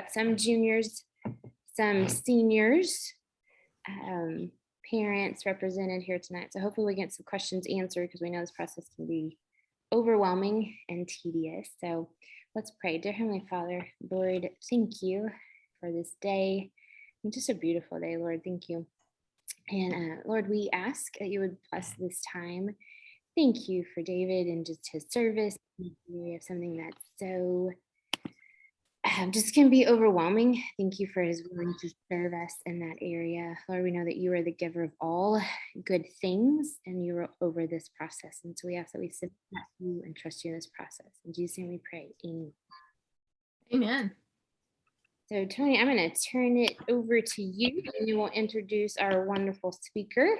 got some juniors, some seniors, parents represented here tonight. So hopefully we get some questions answered, because we know this process can be overwhelming and tedious. So let's pray. Dear Heavenly Father, Lord, thank you for this day. And just a beautiful day, Lord. Thank you. And Lord, we ask that you would bless this time. Thank you for David and just his service. We have something that's so just can be overwhelming. Thank you for his willing to serve us in that area. Lord, we know that you are the giver of all good things, and you are over this process. And so we ask that we submit to you and trust you in this process. In Jesus' name we pray. Amen. Amen. So Tony, I'm going to turn it over to you, and you will introduce our wonderful speaker.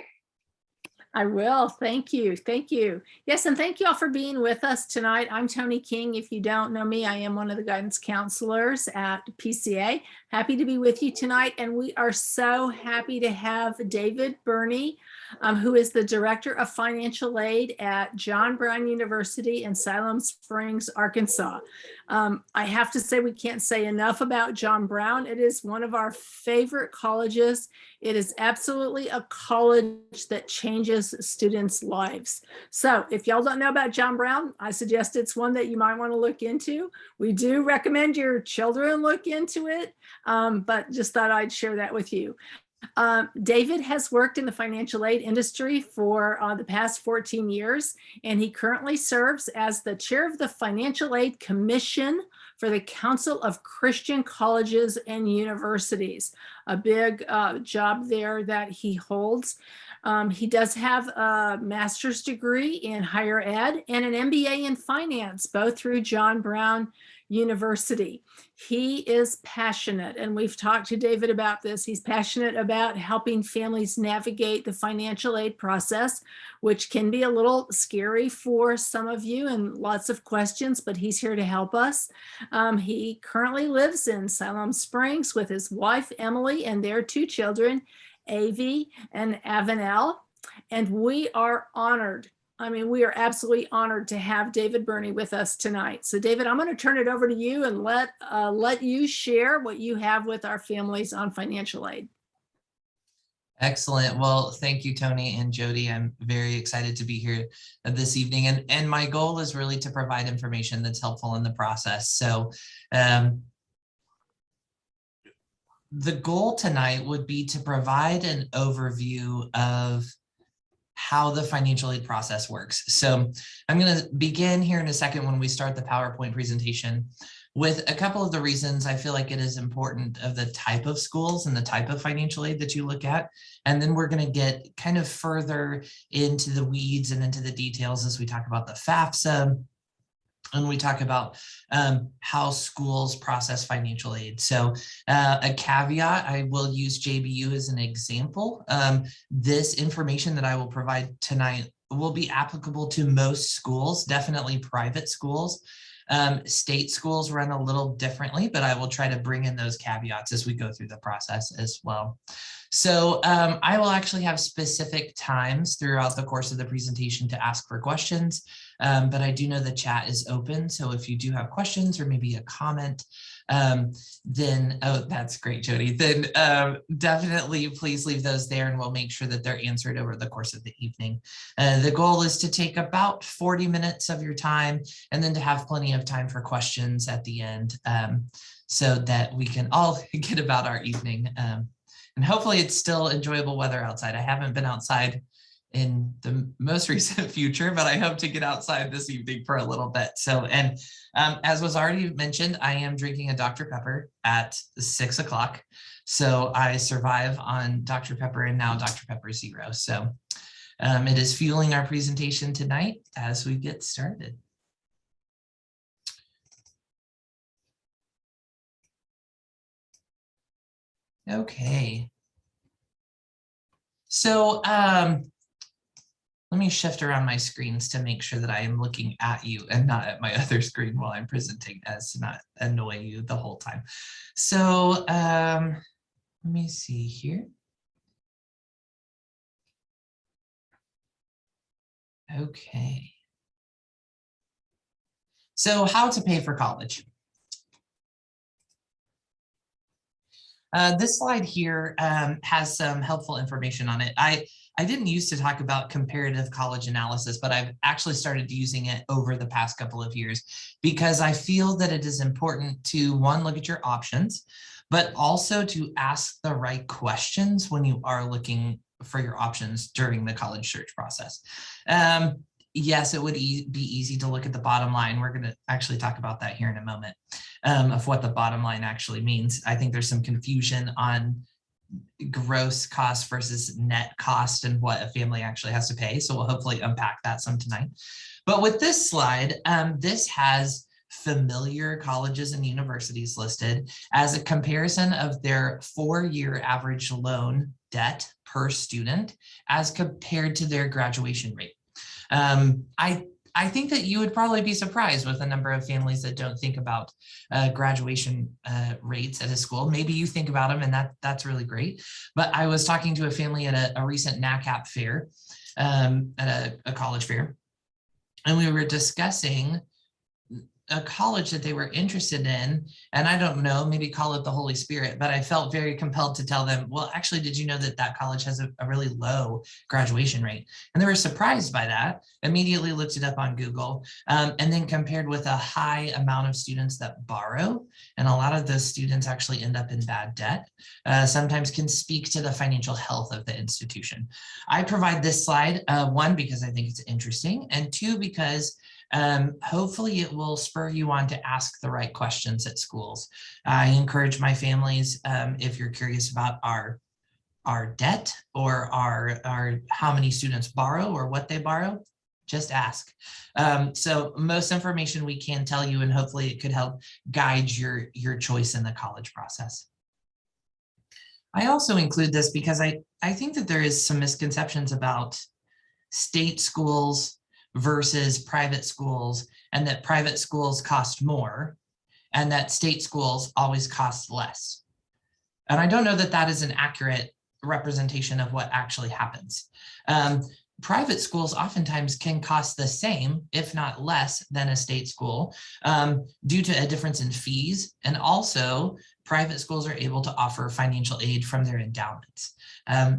I will. Thank you. Thank you. Yes, and thank you all for being with us tonight. I'm Tony King. If you don't know me, I am one of the guidance counselors at PCA. Happy to be with you tonight. And we are so happy to have David Burney, who is the Director of Financial Aid at John Brown University in Siloam Springs, Arkansas. I have to say, we can't say enough about John Brown. It is one of our favorite colleges. It is absolutely a college that changes students' lives. So if y'all don't know about John Brown, I suggest it's one that you might want to look into. We do recommend your children look into it, but just thought I'd share that with you. David has worked in the financial aid industry for the past 14 years, and he currently serves as the chair of the Financial Aid Commission for the Council of Christian Colleges and Universities, a big job there that he holds. He does have a master's degree in higher ed and an MBA in finance, both through John Brown University. He is passionate, and we've talked to David about this. He's passionate about helping families navigate the financial aid process, which can be a little scary for some of you and lots of questions, but he's here to help us. He currently lives in Siloam Springs with his wife, Emily, and their 2 children, Avi and Avenel. And we are honored. I mean, we are absolutely honored to have David Burney with us tonight. So David, I'm going to turn it over to you and let you share what you have with our families on financial aid. Excellent. Well, thank you, Tony and Jody. I'm very excited to be here this evening. And my goal is really to provide information that's helpful in the process. So the goal tonight would be to provide an overview of how the financial aid process works. So I'm going to begin here in a second when we start the PowerPoint presentation with a couple of the reasons I feel like it is important of the type of schools and the type of financial aid that you look at. And then we're going to get kind of further into the weeds and into the details as we talk about the FAFSA and we talk about how schools process financial aid. So a caveat, I will use JBU as an example. This information that I will provide tonight will be applicable to most schools, definitely private schools. State schools run a little differently, but I will try to bring in those caveats as we go through the process as well. So I will actually have specific times throughout the course of the presentation to ask for questions, but I do know the chat is open. So if you do have questions or maybe a comment, then, oh, that's great, Jody. Then definitely please leave those there and we'll make sure that they're answered over the course of the evening. The goal is to take about 40 minutes of your time and then to have plenty of time for questions at the end so that we can all get about our evening. And hopefully it's still enjoyable weather outside. I haven't been outside in the most recent future, but I hope to get outside this evening for a little bit. So, and as was already mentioned, I am drinking a Dr. Pepper at 6 o'clock. So I survive on Dr. Pepper and now Dr. Pepper Zero. So it is fueling our presentation tonight as we get started. Okay. So let me shift around my screens to make sure that I am looking at you and not at my other screen while I'm presenting, as to not annoy you the whole time. So let me see here. Okay. So how to pay for college. This slide here has some helpful information on it. I didn't used to talk about comparative college analysis, but I've actually started using it over the past couple of years because I feel that it is important to, one, look at your options, but also to ask the right questions when you are looking for your options during the college search process. Yes, it would be easy to look at the bottom line. We're going to actually talk about that here in a moment, of what the bottom line actually means. I think there's some confusion on gross cost versus net cost and what a family actually has to pay. So we'll hopefully unpack that some tonight. But with this slide, this has familiar colleges and universities listed as a comparison of their 4-year average loan debt per student as compared to their graduation rate. I think that you would probably be surprised with the number of families that don't think about graduation rates at a school. Maybe you think about them, and that's really great. But I was talking to a family at a recent NACAP fair, at a college fair, and we were discussing a college that they were interested in, and I don't know, maybe call it the Holy Spirit, but I felt very compelled to tell them, well, actually, did you know that that college has a really low graduation rate? And they were surprised by that, immediately looked it up on Google, and then compared with a high amount of students that borrow, and a lot of those students actually end up in bad debt, sometimes can speak to the financial health of the institution. I provide this slide, one, because I think it's interesting, and two, because hopefully it will spur you on to ask the right questions at schools. I encourage my families, if you're curious about our debt or our how many students borrow or what they borrow, just ask. So most information we can tell you, and hopefully it could help guide your choice in the college process. I also include this because I think that there is some misconceptions about state schools versus private schools, and that private schools cost more and that state schools always cost less. And I don't know that that is an accurate representation of what actually happens. Private schools oftentimes can cost the same, if not less, than a state school due to a difference in fees. And also, private schools are able to offer financial aid from their endowments.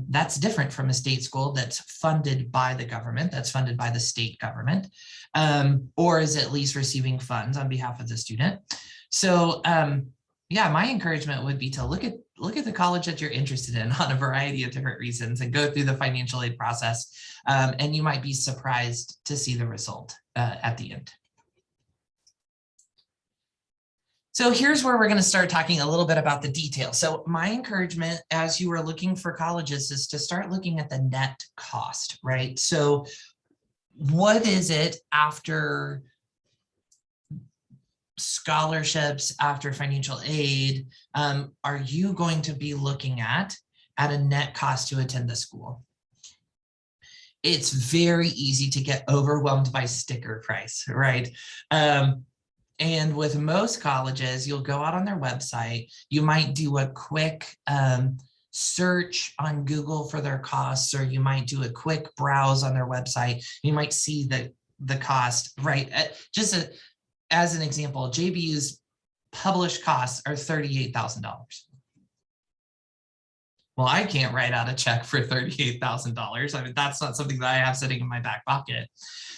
That's different from a state school that's funded by the government, that's funded by the state government, or is at least receiving funds on behalf of the student. So yeah, my encouragement would be to look at the college that you're interested in on a variety of different reasons and go through the financial aid process. And you might be surprised to see the result at the end. So here's where we're going to start talking a little bit about the details. So my encouragement as you are looking for colleges is to start looking at the net cost, right? So what is it after scholarships, after financial aid, are you going to be looking at a net cost to attend the school? It's very easy to get overwhelmed by sticker price, right? And with most colleges, you'll go out on their website, you might do a quick search on Google for their costs, or you might do a quick browse on their website. You might see the cost, right? As an example, JBU's published costs are $38,000. Well, I can't write out a check for $38,000. I mean, that's not something that I have sitting in my back pocket.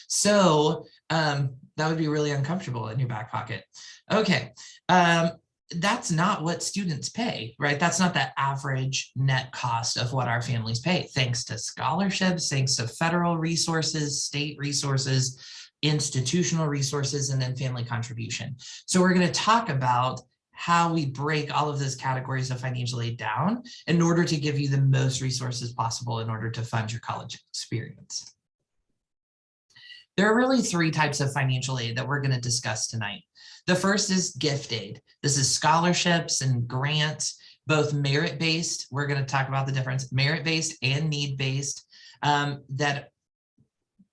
So that would be really uncomfortable in your back pocket. Okay, that's not what students pay, right? That's not the average net cost of what our families pay, thanks to scholarships, thanks to federal resources, state resources, institutional resources, and then family contribution. So we're going to talk about how we break all of those categories of financial aid down in order to give you the most resources possible in order to fund your college experience. There are really three types of financial aid that we're going to discuss tonight. The first is gift aid. This is scholarships and grants, both merit-based. We're going to talk about the difference, merit-based and need-based, that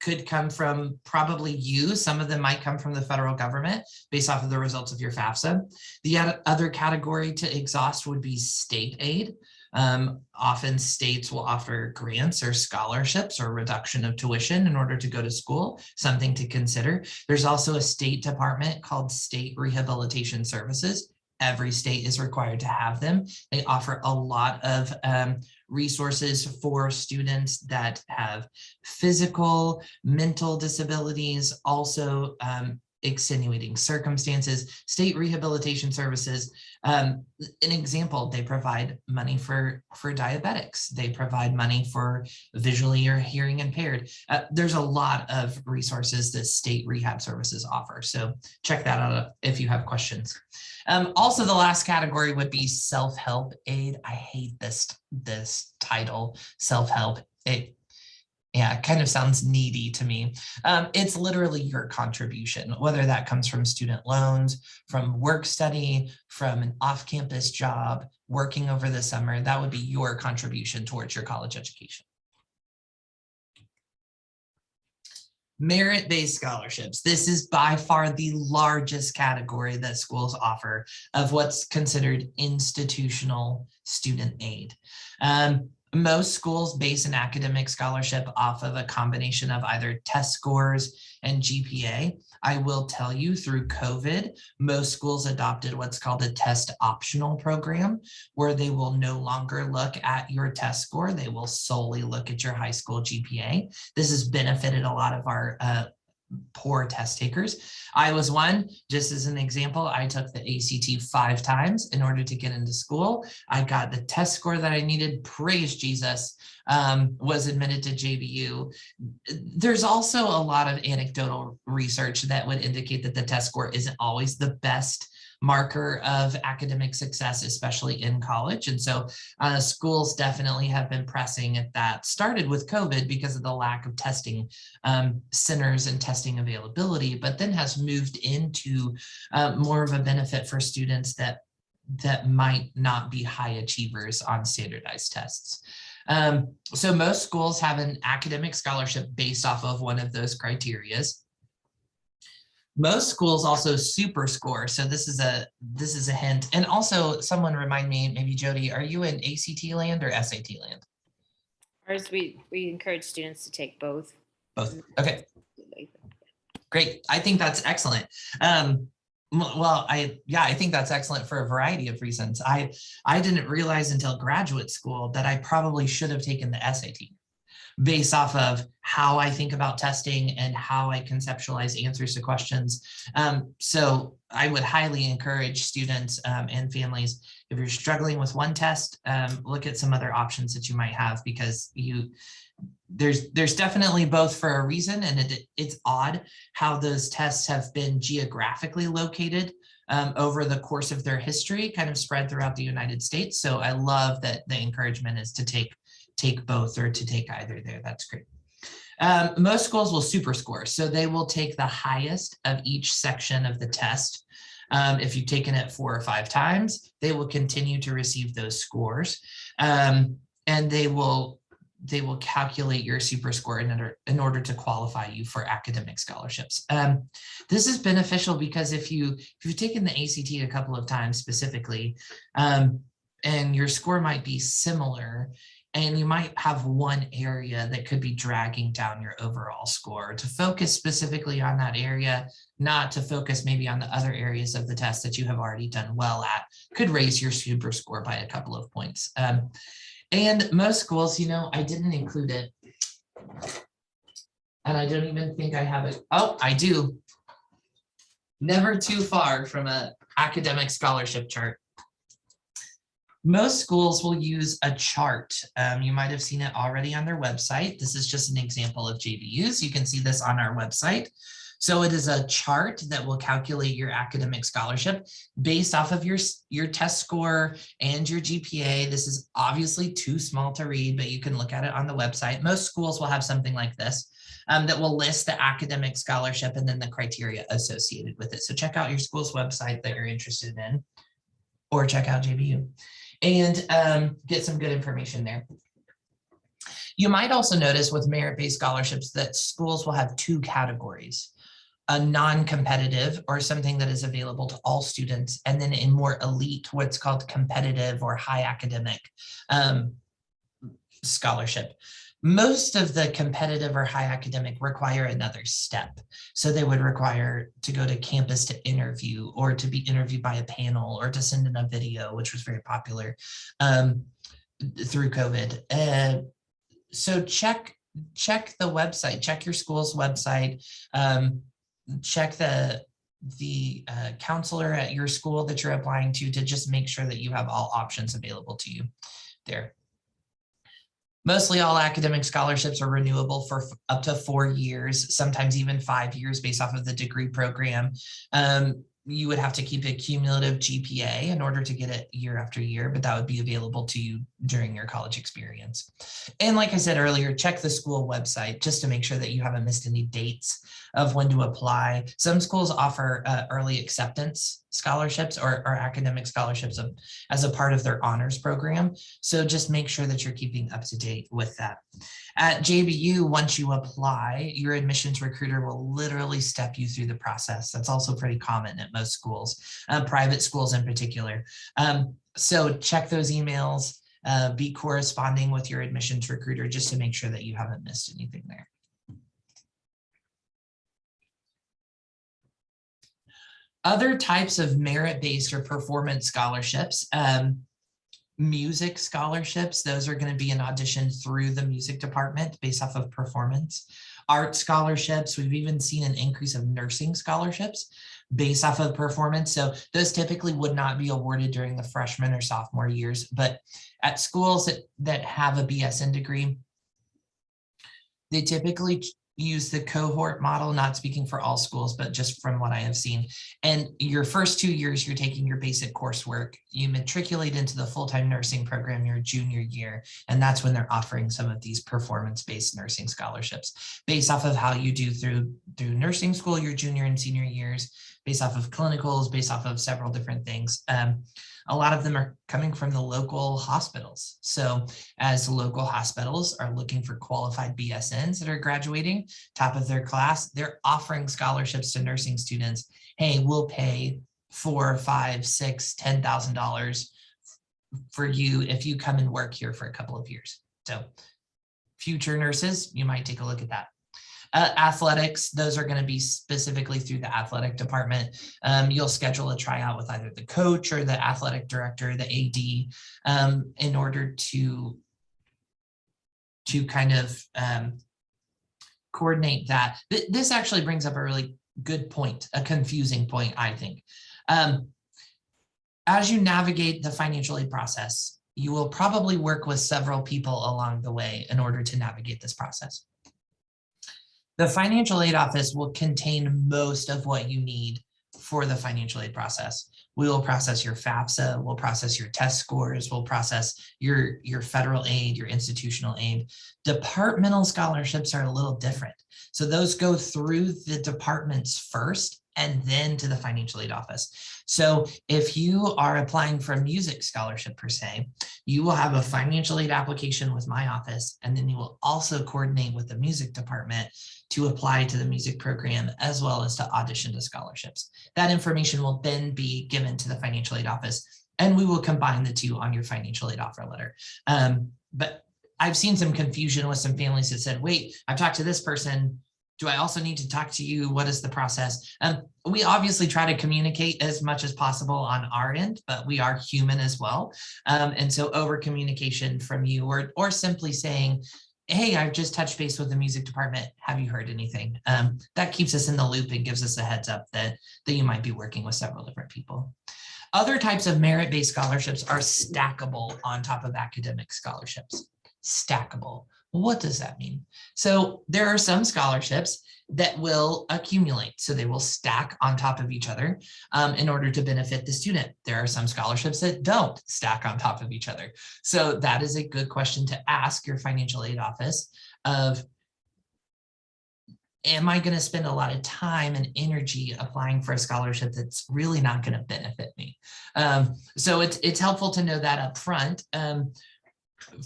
could come from probably you. Some of them might come from the federal government based off of the results of your FAFSA. The other category to exhaust would be state aid. Often states will offer grants or scholarships or reduction of tuition in order to go to school, something to consider. There's also a state department called State Rehabilitation Services, every state is required to have them. They offer a lot of resources for students that have physical, mental disabilities, also extenuating circumstances, state rehabilitation services. An example, they provide money for diabetics. They provide money for visually or hearing impaired. There's a lot of resources that state rehab services offer. So check that out if you have questions. Also, the last category would be self-help aid. I hate this title, self-help. It kind of sounds needy to me. It's literally your contribution, whether that comes from student loans, from work study, from an off-campus job, working over the summer. That would be your contribution towards your college education. Merit-based scholarships. This is by far the largest category that schools offer of what's considered institutional student aid. Most schools base an academic scholarship off of a combination of either test scores and GPA. I will tell you, through COVID, most schools adopted what's called a test optional program, where they will no longer look at your test score. They will solely look at your high school GPA. This has benefited a lot of our poor test takers. I was one, just as an example. I took the ACT 5 times in order to get into school. I got the test score that I needed, praise Jesus, was admitted to JBU. There's also a lot of anecdotal research that would indicate that the test score isn't always the best marker of academic success, especially in college. And so schools definitely have been pressing at that. Started with COVID because of the lack of testing centers and testing availability, but then has moved into more of a benefit for students that might not be high achievers on standardized tests. So most schools have an academic scholarship based off of one of those criterias. Most schools also super score. So this is a hint. And also, someone remind me, maybe Jody, are you in ACT land or SAT land? Ours, we encourage students to take both. Both. Okay. Great. I think that's excellent. Well, I think that's excellent for a variety of reasons. I didn't realize until graduate school that I probably should have taken the SAT, based off of how I think about testing and how I conceptualize answers to questions. So I would highly encourage students and families, if you're struggling with one test, look at some other options that you might have, because there's definitely both for a reason, and it's odd how those tests have been geographically located over the course of their history, kind of spread throughout the United States. So I love that the encouragement is to take both or to take either there. That's great. Most schools will super score. So they will take the highest of each section of the test. If you've taken it 4 or 5 times, they will continue to receive those scores. And they will calculate your super score in order to qualify you for academic scholarships. This is beneficial because if you've taken the ACT a couple of times specifically, and your score might be similar, and you might have one area that could be dragging down your overall score, to focus specifically on that area, not to focus maybe on the other areas of the test that you have already done well at, could raise your super score by a couple of points. And most schools, I didn't include it, and I don't even think I have it. Oh, I do. Never too far from an academic scholarship chart. Most schools will use a chart. You might have seen it already on their website. This is just an example of JBU's. You can see this on our website. So it is a chart that will calculate your academic scholarship based off of your test score and your GPA. This is obviously too small to read, but you can look at it on the website. Most schools will have something like this that will list the academic scholarship and then the criteria associated with it. So check out your school's website that you're interested in, or check out JBU and get some good information there. You might also notice with merit-based scholarships that schools will have 2 categories: a non-competitive, or something that is available to all students, and then in more elite, what's called competitive or high academic. scholarship. Most of the competitive or high academic require another step. So they would require to go to campus to interview, or to be interviewed by a panel, or to send in a video, which was very popular through COVID. So check the website, check your school's website, check the counselor at your school that you're applying to just make sure that you have all options available to you there. Mostly all academic scholarships are renewable for up to 4 years, sometimes even 5 years based off of the degree program. You would have to keep a cumulative GPA in order to get it year after year, but that would be available to you during your college experience. And like I said earlier, check the school website just to make sure that you haven't missed any dates of when to apply. Some schools offer early acceptance scholarships or academic scholarships as a part of their honors program. So just make sure that you're keeping up to date with that. At JBU, once you apply, your admissions recruiter will literally step you through the process. That's also pretty common at most schools, private schools in particular. So check those emails, be corresponding with your admissions recruiter just to make sure that you haven't missed anything there. Other types of merit-based or performance scholarships, music scholarships, those are going to be an audition through the music department based off of performance. Art scholarships, we've even seen an increase of nursing scholarships based off of performance. So those typically would not be awarded during the freshman or sophomore years, but at schools that have a BSN degree, they typically use the cohort model, not speaking for all schools, but just from what I have seen. And your first 2 years, you're taking your basic coursework. You matriculate into the full-time nursing program your junior year, and that's when they're offering some of these performance-based nursing scholarships based off of how you do through nursing school, your junior and senior years, based off of clinicals, based off of several different things. A lot of them are coming from the local hospitals. So as local hospitals are looking for qualified BSNs that are graduating top of their class, they're offering scholarships to nursing students. Hey, we'll pay $4, $5, $6, $10,000 for you if you come and work here for a couple of years. So future nurses, you might take a look at that. Athletics, those are going to be specifically through the athletic department. You'll schedule a tryout with either the coach or the athletic director, the AD, in order to kind of coordinate that. This actually brings up a really good point, a confusing point, I think. As you navigate the financial aid process, you will probably work with several people along the way in order to navigate this process. The financial aid office will contain most of what you need for the financial aid process. We will process your FAFSA, we'll process your test scores, we'll process your federal aid, your institutional aid. Departmental scholarships are a little different. So those go through the departments first and then to the financial aid office. So if you are applying for a music scholarship per se, you will have a financial aid application with my office, and then you will also coordinate with the music department to apply to the music program as well as to audition to scholarships. That information will then be given to the financial aid office, and we will combine the two on your financial aid offer letter. But I've seen some confusion with some families that said, wait, I've talked to this person. Do I also need to talk to you? What is the process? We obviously try to communicate as much as possible on our end, but we are human as well. And so over communication from you or simply saying, hey, I've just touched base with the music department. Have you heard anything? That keeps us in the loop and gives us a heads up that you might be working with several different people. Other types of merit-based scholarships are stackable on top of academic scholarships. Stackable. What does that mean? So there are some scholarships that will accumulate. So they will stack on top of each other in order to benefit the student. There are some scholarships that don't stack on top of each other. So that is a good question to ask your financial aid office of, am I going to spend a lot of time and energy applying for a scholarship that's really not going to benefit me? So it's helpful to know that up front.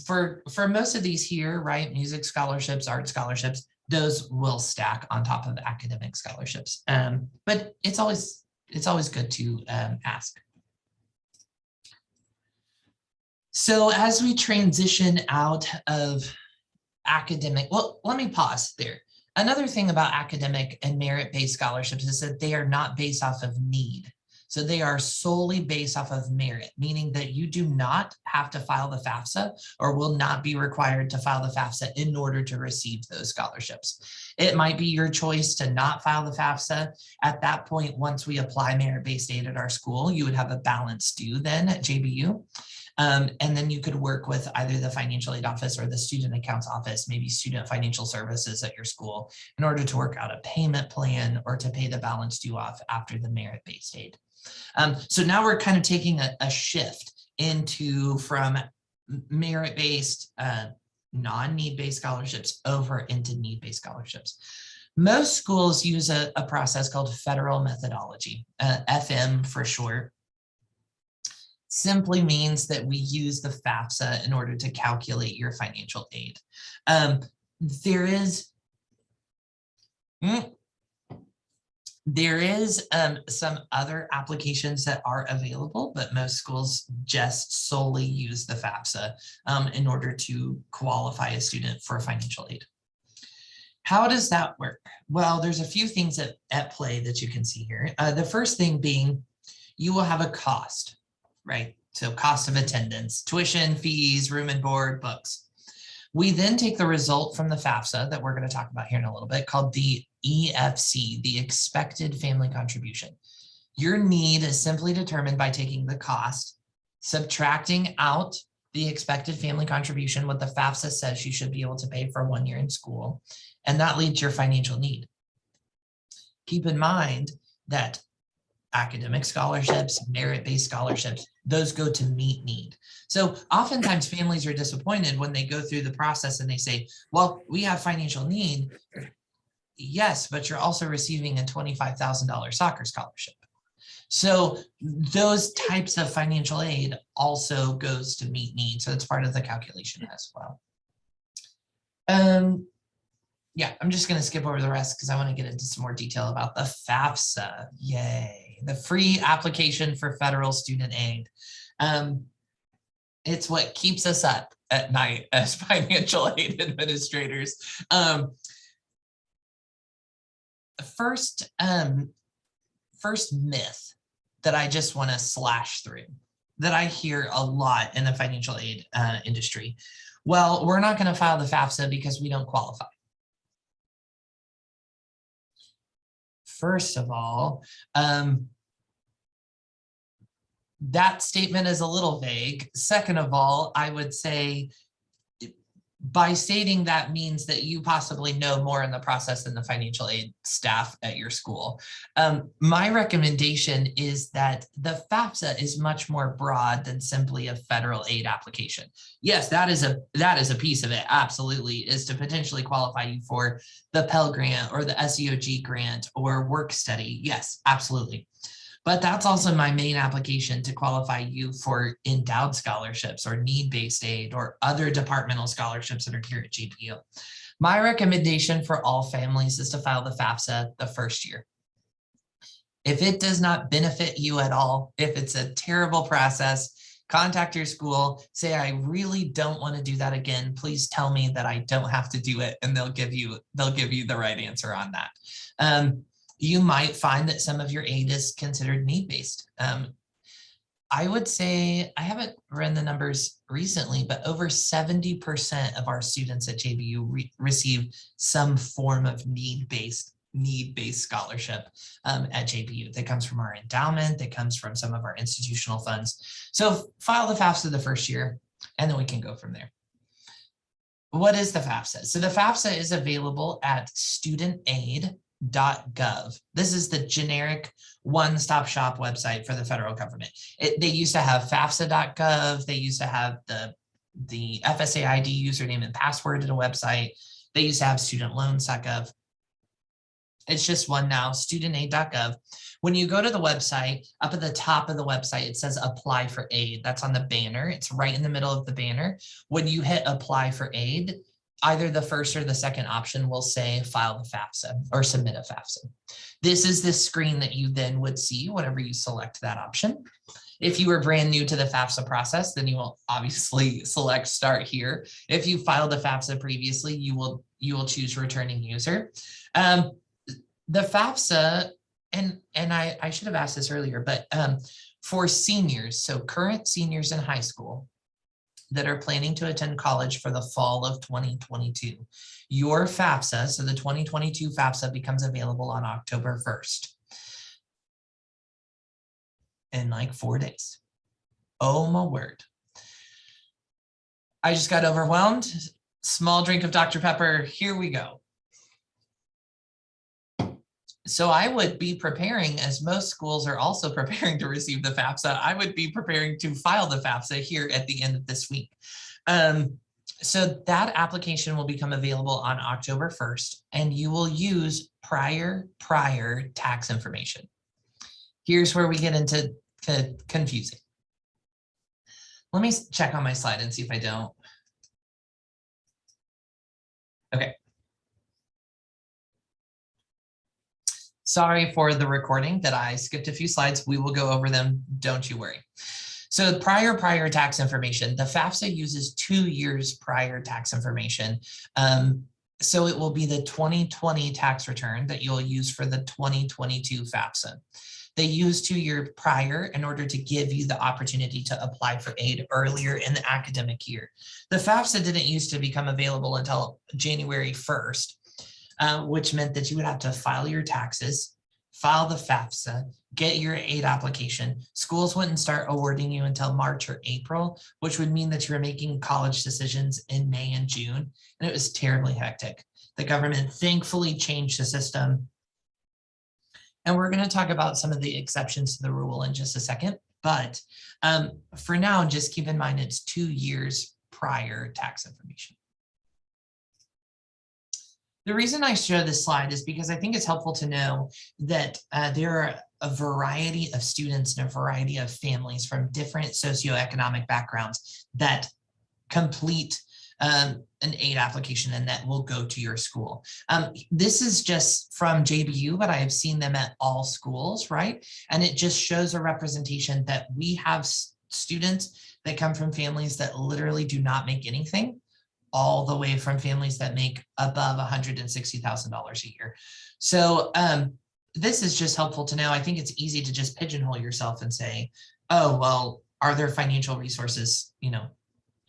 For most of these here, right, music scholarships, art scholarships, those will stack on top of academic scholarships. But it's always good to ask. So as we transition out of academic, well, let me pause there. Another thing about academic and merit-based scholarships is that they are not based off of need. So they are solely based off of merit, meaning that you do not have to file the FAFSA or will not be required to file the FAFSA in order to receive those scholarships. It might be your choice to not file the FAFSA. At that point, once we apply merit-based aid at our school, you would have a balance due then at JBU. And then you could work with either the financial aid office or the student accounts office, maybe student financial services at your school, in order to work out a payment plan or to pay the balance due off after the merit-based aid. So now we're kind of taking a shift from merit-based, non-need-based scholarships over into need-based scholarships. Most schools use a process called federal methodology, FM for short. Simply means that we use the FAFSA in order to calculate your financial aid. There is some other applications that are available, but most schools just solely use the FAFSA in order to qualify a student for financial aid. How does that work? Well, there's a few things at play that you can see here. The first thing being, you will have a cost, right? So cost of attendance, tuition, fees, room and board, books. We then take the result from the FAFSA that we're going to talk about here in a little bit, called the EFC, the expected family contribution. Your need is simply determined by taking the cost, subtracting out the expected family contribution, what the FAFSA says you should be able to pay for 1 year in school, and that leads to your financial need. Keep in mind that academic scholarships, merit-based scholarships, those go to meet need. So oftentimes families are disappointed when they go through the process and they say, well, we have financial need. Yes, but you're also receiving a $25,000 soccer scholarship. So those types of financial aid also goes to meet needs. So it's part of the calculation as well. Yeah, I'm just going to skip over the rest because I want to get into some more detail about the FAFSA. Yay, the free application for federal student aid. It's what keeps us up at night as financial aid administrators. First myth that I just want to slash through that I hear a lot in the financial aid industry. Well, we're not going to file the FAFSA because we don't qualify. First of all, that statement is a little vague. Second of all, I would say by stating that means that you possibly know more in the process than the financial aid staff at your school. My recommendation is that the FAFSA is much more broad than simply a federal aid application. Yes, that is a piece of it, absolutely, is to potentially qualify you for the Pell Grant or the SEOG grant or work study. Yes, absolutely. But that's also my main application to qualify you for endowed scholarships or need-based aid or other departmental scholarships that are here at JBU. My recommendation for all families is to file the FAFSA the first year. If it does not benefit you at all, if it's a terrible process, contact your school, say, I really don't want to do that again. Please tell me that I don't have to do it, and they'll give you the right answer on that. You might find that some of your aid is considered need-based. I would say, I haven't run the numbers recently, but over 70% of our students at JBU receive some form of need-based scholarship at JBU. That comes from our endowment, that comes from some of our institutional funds. So file the FAFSA the first year, and then we can go from there. What is the FAFSA? So the FAFSA is available at studentaid.gov. This is the generic one-stop shop website for the federal government. They used to have FAFSA.gov. They used to have the FSA ID username and password at a website. They used to have studentloans.gov. It's just one now, studentaid.gov. When you go to the website, up at the top of the website, it says apply for aid. That's on the banner. It's right in the middle of the banner. When you hit apply for aid, either the first or the second option will say file the FAFSA or submit a FAFSA. This is the screen that you then would see whenever you select that option. If you are brand new to the FAFSA process, then you will obviously select start here. If you filed a FAFSA previously, you will choose returning user. The FAFSA, and I should have asked this earlier, but for seniors, so current seniors in high school that are planning to attend college for the fall of 2022, your FAFSA, so the 2022 FAFSA becomes available on October 1st. In like 4 days. Oh my word. I just got overwhelmed. Small drink of Dr. Pepper. Here we go. So I would be preparing, as most schools are also preparing to receive the FAFSA, I would be preparing to file the FAFSA here at the end of this week. So that application will become available on October 1st, and you will use prior tax information. Here's where we get into confusing. Let me check on my slide and see if I don't. Okay. Sorry for the recording that I skipped a few slides. We will go over them. Don't you worry. So prior tax information, the FAFSA uses 2 years prior tax information. So it will be the 2020 tax return that you'll use for the 2022 FAFSA. They use 2 years prior in order to give you the opportunity to apply for aid earlier in the academic year. The FAFSA didn't used to become available until January 1st, which meant that you would have to file your taxes, file the FAFSA, get your aid application. Schools wouldn't start awarding you until March or April, which would mean that you were making college decisions in May and June, and it was terribly hectic. The government thankfully changed the system. And we're going to talk about some of the exceptions to the rule in just a second. But for now, just keep in mind it's 2 years prior tax information. The reason I show this slide is because I think it's helpful to know that there are a variety of students and a variety of families from different socioeconomic backgrounds that complete an aid application and that will go to your school. This is just from JBU, but I have seen them at all schools, right? And it just shows a representation that we have students that come from families that literally do not make anything, all the way from families that make above $160,000 a year. So this is just helpful to know. I think it's easy to just pigeonhole yourself and say, oh, well, are there financial resources, you know,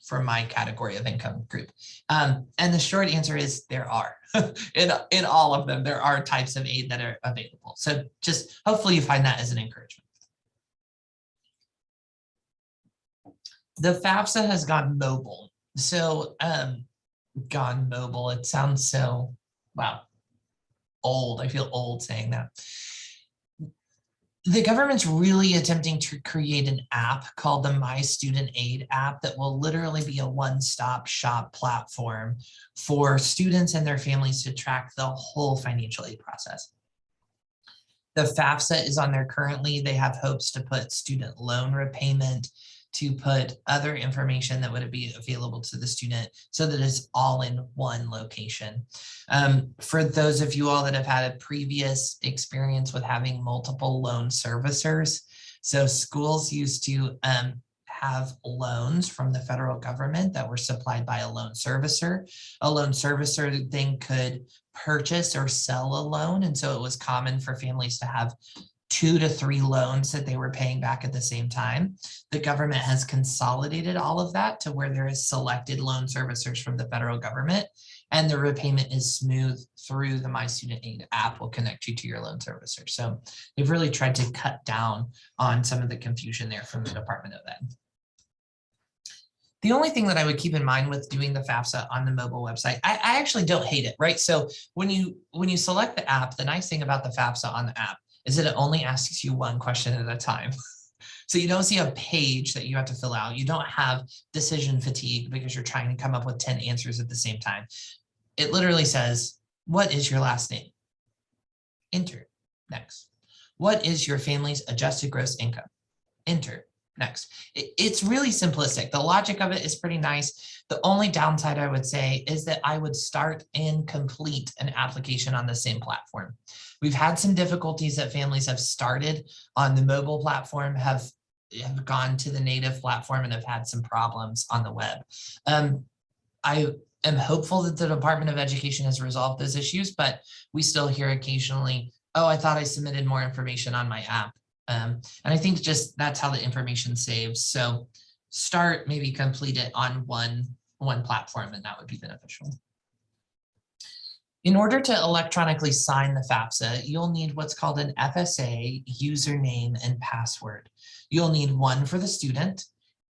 for my category of income group? And the short answer is there are. in all of them, there are types of aid that are available. So just hopefully you find that as an encouragement. The FAFSA has gone mobile. So gone mobile, it sounds so, wow, old. I feel old saying that. The government's really attempting to create an app called the My Student Aid app that will literally be a one-stop shop platform for students and their families to track the whole financial aid process. The FAFSA is on there currently. They have hopes to put student loan repayment, to put other information that would be available to the student so that it's all in one location. For those of you all that have had a previous experience with having multiple loan servicers, so schools used to have loans from the federal government that were supplied by a loan servicer. A loan servicer then could purchase or sell a loan. And so it was common for families to have 2 to 3 loans that they were paying back at the same time. The government has consolidated all of that to where there is selected loan servicers from the federal government, and the repayment is smooth through the My Student Aid app will connect you to your loan servicer. So they've really tried to cut down on some of the confusion there from the Department of Ed. The only thing that I would keep in mind with doing the FAFSA on the mobile website, I actually don't hate it, right? So when you select the app, the nice thing about the FAFSA on the app is that it only asks you one question at a time. So you don't see a page that you have to fill out. You don't have decision fatigue because you're trying to come up with 10 answers at the same time. It literally says, what is your last name? Enter, next. What is your family's adjusted gross income? Enter, next. It's really simplistic. The logic of it is pretty nice. The only downside I would say is that I would start and complete an application on the same platform. We've had some difficulties that families have started on the mobile platform, have have gone to the native platform and have had some problems on the web. I am hopeful that the Department of Education has resolved those issues, but we still hear occasionally, oh, I thought I submitted more information on my app. And I think just that's how the information saves. So start, maybe complete it on one platform, and that would be beneficial. In order to electronically sign the FAFSA, you'll need what's called an FSA username and password. You'll need one for the student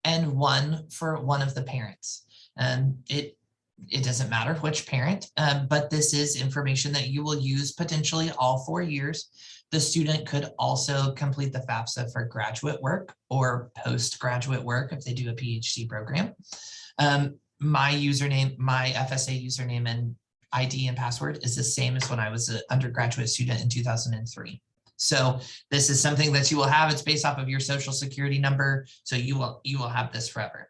and one for one of the parents. It doesn't matter which parent, but this is information that you will use potentially all 4 years. The student could also complete the FAFSA for graduate work or postgraduate work if they do a PhD program. My username, my FSA username and ID and password is the same as when I was an undergraduate student in 2003. So this is something that you will have. It's based off of your social security number. So you will have this forever.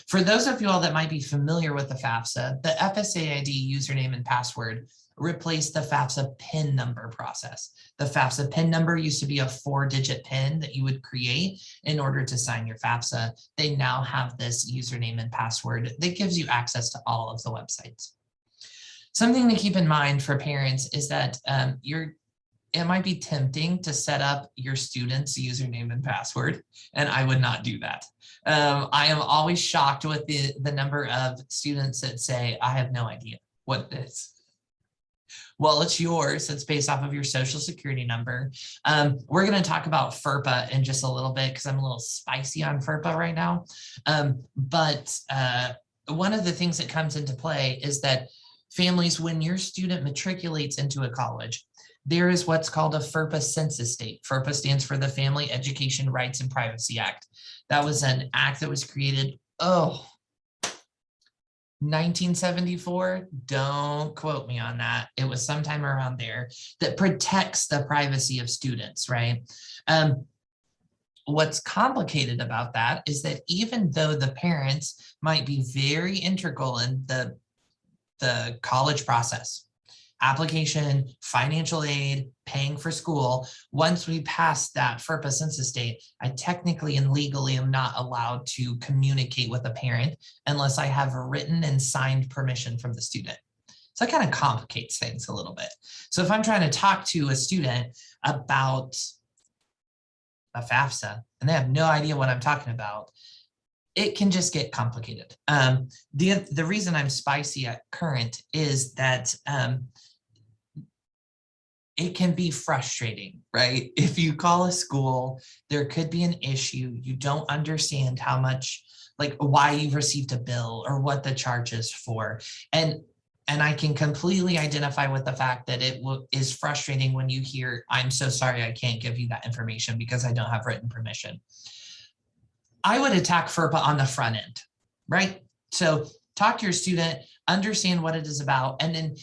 For those of you all that might be familiar with the FAFSA, the FSA ID username and password replaced the FAFSA PIN number process. The FAFSA PIN number used to be a 4-digit PIN that you would create in order to sign your FAFSA. They now have this username and password that gives you access to all of the websites. Something to keep in mind for parents is that it might be tempting to set up your student's username and password, and I would not do that. I am always shocked with the number of students that say, I have no idea what it is. Well, it's yours. It's based off of your social security number. We're going to talk about FERPA in just a little bit because I'm a little spicy on FERPA right now. But one of the things that comes into play is that families, when your student matriculates into a college, there is what's called a FERPA census date. FERPA stands for the Family Education Rights and Privacy Act. That was an act that was created, 1974. Don't quote me on that. It was sometime around there, that protects the privacy of students, right? What's complicated about that is that even though the parents might be very integral in the college process, application, financial aid, paying for school, once we pass that FERPA census date, I technically and legally am not allowed to communicate with a parent unless I have written and signed permission from the student. So that kind of complicates things a little bit. So if I'm trying to talk to a student about a FAFSA and they have no idea what I'm talking about, it can just get complicated. The reason I'm spicy at current is that it can be frustrating, right? If you call a school, there could be an issue. You don't understand how much, like why you've received a bill or what the charge is for. And I can completely identify with the fact that it is frustrating when you hear, I'm so sorry, I can't give you that information because I don't have written permission. I would attack FERPA on the front end, right? So talk to your student, understand what it is about, and then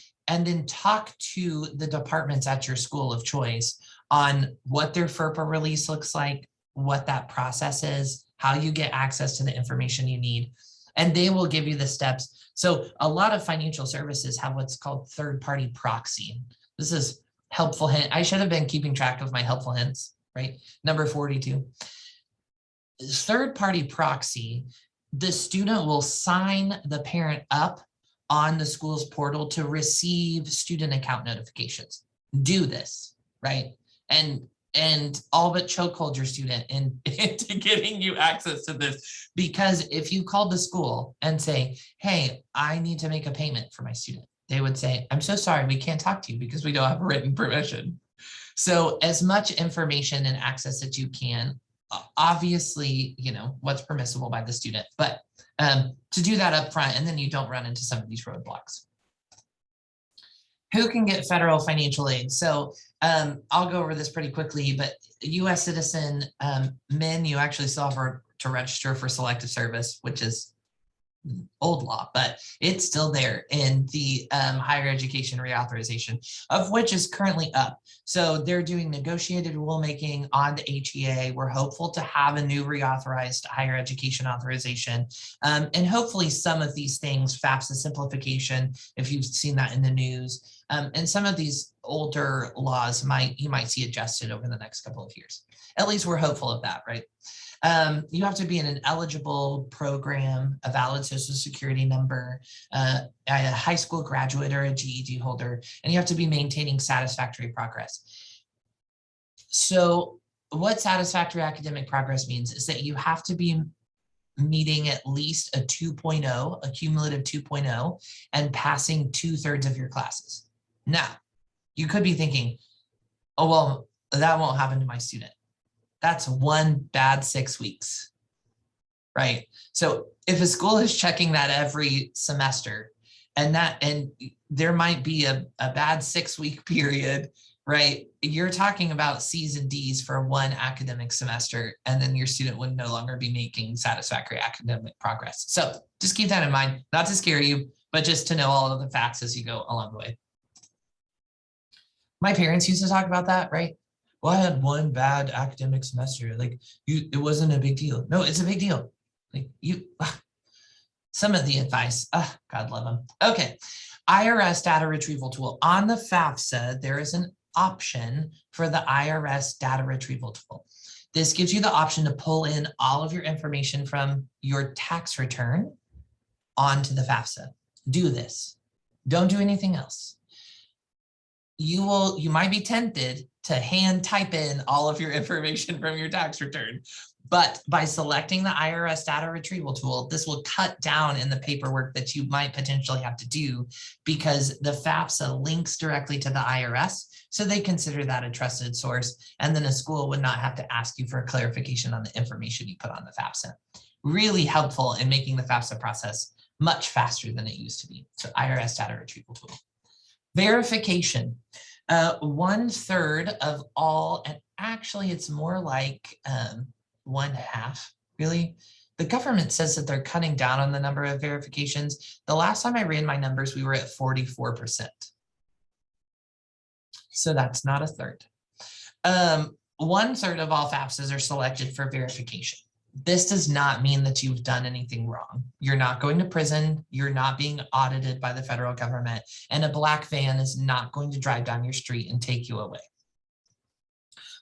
talk to the departments at your school of choice on what their FERPA release looks like, what that process is, how you get access to the information you need, and they will give you the steps. So a lot of financial services have what's called third-party proxy. This is helpful hint. I should have been keeping track of my helpful hints, right? Number 42. Third-party proxy, the student will sign the parent up on the school's portal to receive student account notifications. Do this, right? And all but chokehold your student into getting you access to this. Because if you called the school and say, hey, I need to make a payment for my student, they would say, I'm so sorry, we can't talk to you because we don't have written permission. So as much information and access that you can, obviously, you know, what's permissible by the student, but to do that up front, and then you don't run into some of these roadblocks. Who can get federal financial aid? So I'll go over this pretty quickly, but US citizen men, you actually still have to register for selective service, which is old law, but it's still there in the higher education reauthorization, of which is currently up. So they're doing negotiated rulemaking on the HEA. We're hopeful to have a new reauthorized higher education authorization. And hopefully some of these things, FAFSA simplification, if you've seen that in the news, and some of these older laws you might see adjusted over the next couple of years. At least we're hopeful of that, right? You have to be in an eligible program, a valid social security number, a high school graduate or a GED holder, and you have to be maintaining satisfactory progress. So what satisfactory academic progress means is that you have to be meeting at least a 2.0, a cumulative 2.0, and passing 2/3 of your classes. Now, you could be thinking, oh, well, that won't happen to my student. That's one bad 6 weeks, right? So if a school is checking that every semester, and there might be a bad 6-week period, right? You're talking about C's and D's for one academic semester, and then your student would no longer be making satisfactory academic progress. So just keep that in mind, not to scare you, but just to know all of the facts as you go along the way. My parents used to talk about that, right? Well, I had one bad academic semester. Like, it wasn't a big deal. No, it's a big deal. Like, some of the advice, God love them. Okay, IRS data retrieval tool. On the FAFSA, there is an option for the IRS data retrieval tool. This gives you the option to pull in all of your information from your tax return onto the FAFSA. Do this. Don't do anything else. You might be tempted to hand type in all of your information from your tax return, but by selecting the IRS data retrieval tool, this will cut down in the paperwork that you might potentially have to do, because the FAFSA links directly to the IRS, so they consider that a trusted source, and then a school would not have to ask you for a clarification on the information you put on the FAFSA. Really helpful in making the FAFSA process much faster than it used to be. So IRS data retrieval tool. Verification. 1/3 of all, and actually it's more like 1/2, really. The government says that they're cutting down on the number of verifications. The last time I ran my numbers, we were at 44%. So that's not 1/3. 1/3 of all FAFSAs are selected for verification. This does not mean that you've done anything wrong. You're not going to prison. You're not being audited by the federal government, and a black van is not going to drive down your street and take you away.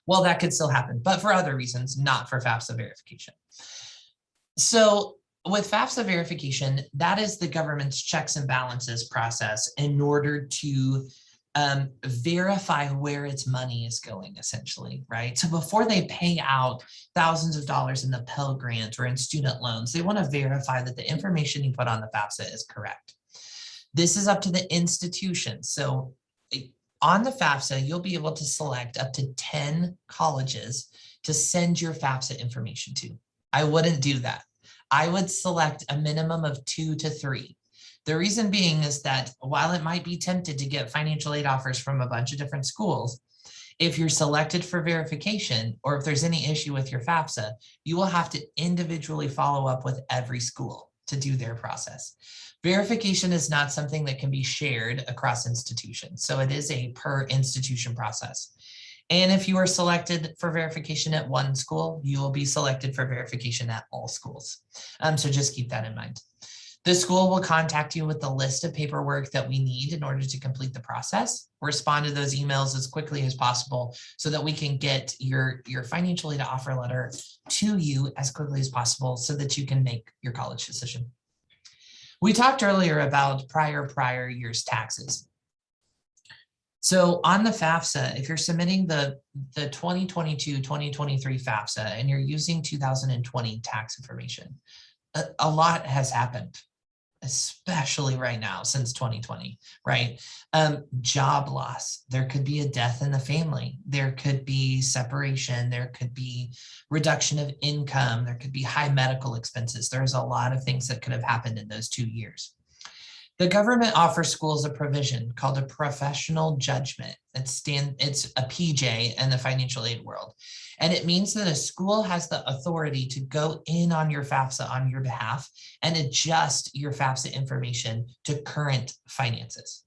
Well, that could still happen, but for other reasons, not for FAFSA verification. So with FAFSA verification, that is the government's checks and balances process in order to verify where its money is going, essentially, right? So before they pay out thousands of dollars in the Pell Grant or in student loans, they want to verify that the information you put on the FAFSA is correct. This is up to the institution. So on the FAFSA, you'll be able to select up to 10 colleges to send your FAFSA information to. I wouldn't do that. I would select a minimum of 2 to 3. The reason being is that while it might be tempted to get financial aid offers from a bunch of different schools, if you're selected for verification, or if there's any issue with your FAFSA, you will have to individually follow up with every school to do their process. Verification is not something that can be shared across institutions. So it is a per institution process. And if you are selected for verification at one school, you will be selected for verification at all schools. So just keep that in mind. The school will contact you with the list of paperwork that we need in order to complete the process. Respond to those emails as quickly as possible so that we can get your financial aid offer letter to you as quickly as possible so that you can make your college decision. We talked earlier about prior year's taxes. So on the FAFSA, if you're submitting the 2022-2023 FAFSA and you're using 2020 tax information, a lot has happened, especially right now since 2020, right? Job loss, there could be a death in the family, there could be separation, there could be reduction of income, there could be high medical expenses. There's a lot of things that could have happened in those 2 years. The government offers schools a provision called a professional judgment. It's a PJ in the financial aid world. And it means that a school has the authority to go in on your FAFSA on your behalf and adjust your FAFSA information to current finances.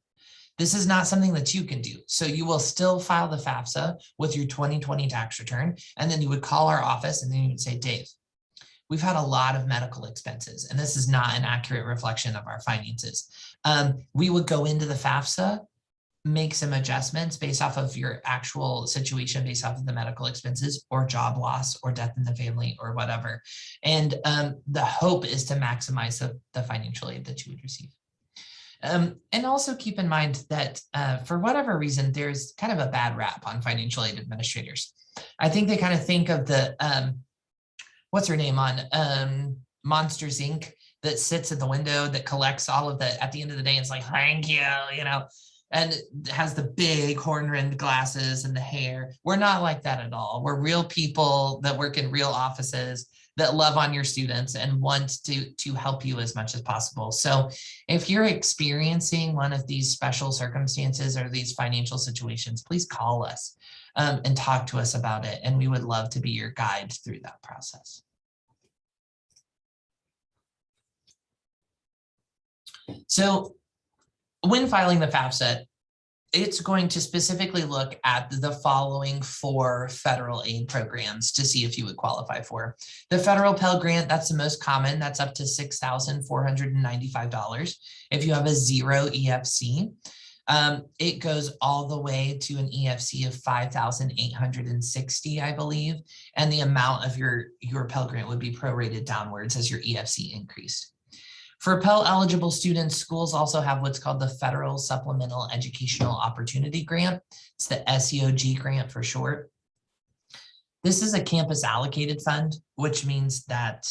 This is not something that you can do. So you will still file the FAFSA with your 2020 tax return, and then you would call our office and then you would say, Dave, we've had a lot of medical expenses, and this is not an accurate reflection of our finances. We would go into the FAFSA make some adjustments based off of your actual situation, based off of the medical expenses or job loss or death in the family or whatever. And the hope is to maximize the financial aid that you would receive. And also keep in mind that for whatever reason, there's kind of a bad rap on financial aid administrators. I think they kind of think of the, what's her name on Monsters Inc. that sits at the window that collects all of the, at the end of the day, it's like, thank you, you know, and has the big horn-rimmed glasses and the hair. We're not like that at all. We're real people that work in real offices that love on your students and want to help you as much as possible. So if you're experiencing one of these special circumstances or these financial situations, please call us and talk to us about it. And we would love to be your guide through that process. So when filing the FAFSA, it's going to specifically look at the following 4 federal aid programs to see if you would qualify for. The federal Pell Grant, that's the most common, that's up to $6,495. If you have a 0 EFC, it goes all the way to an EFC of $5,860, I believe, and the amount of your Pell Grant would be prorated downwards as your EFC increased. For Pell eligible students, schools also have what's called the Federal Supplemental Educational Opportunity Grant. It's the SEOG grant for short. This is a campus allocated fund, which means that